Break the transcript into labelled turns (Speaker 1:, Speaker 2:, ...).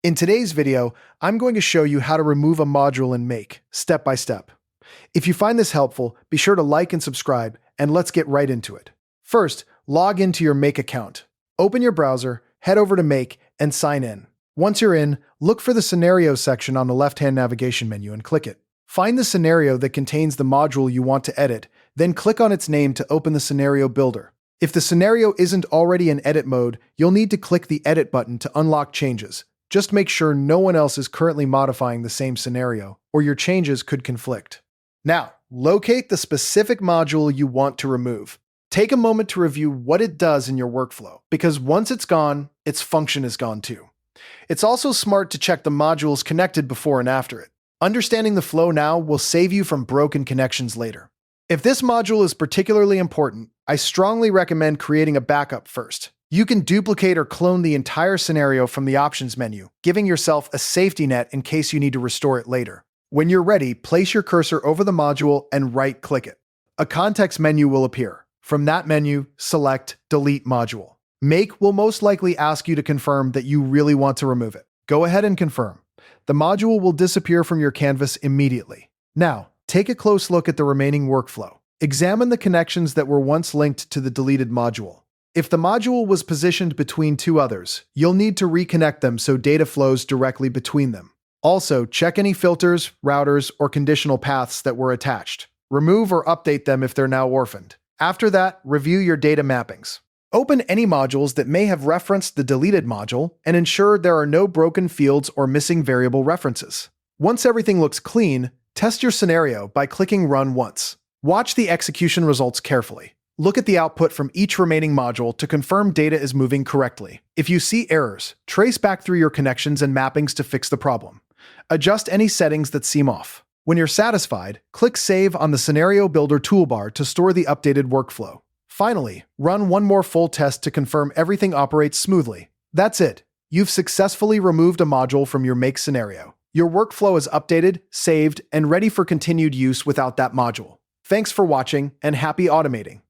Speaker 1: In today's video, I'm going to show you how to remove a module in Make, step by step. If you find this helpful, be sure to like and subscribe, and let's get right into it. First, log into your Make account. Open your browser, head over to Make, and sign in. Once you're in, look for the Scenario section on the left-hand navigation menu and click it. Find the scenario that contains the module you want to edit, then click on its name to open the Scenario Builder. If the scenario isn't already in edit mode, you'll need to click the Edit button to unlock changes. Just make sure no one else is currently modifying the same scenario, or your changes could conflict. Now, locate the specific module you want to remove. Take a moment to review what it does in your workflow, because once it's gone, its function is gone too. It's also smart to check the modules connected before and after it. Understanding the flow now will save you from broken connections later. If this module is particularly important, I strongly recommend creating a backup first. You can duplicate or clone the entire scenario from the options menu, giving yourself a safety net in case you need to restore it later. When you're ready, place your cursor over the module and right-click it. A context menu will appear. From that menu, select Delete Module. Make will most likely ask you to confirm that you really want to remove it. Go ahead and confirm. The module will disappear from your canvas immediately. Now, take a close look at the remaining workflow. Examine the connections that were once linked to the deleted module. If the module was positioned between two others, you'll need to reconnect them so data flows directly between them. Also, check any filters, routers, or conditional paths that were attached. Remove or update them if they're now orphaned. After that, review your data mappings. Open any modules that may have referenced the deleted module and ensure there are no broken fields or missing variable references. Once everything looks clean, test your scenario by clicking Run once. Watch the execution results carefully. Look at the output from each remaining module to confirm data is moving correctly. If you see errors, trace back through your connections and mappings to fix the problem. Adjust any settings that seem off. When you're satisfied, click Save on the Scenario Builder toolbar to store the updated workflow. Finally, run one more full test to confirm everything operates smoothly. That's it. You've successfully removed a module from your Make scenario. Your workflow is updated, saved, and ready for continued use without that module. Thanks for watching, and happy automating!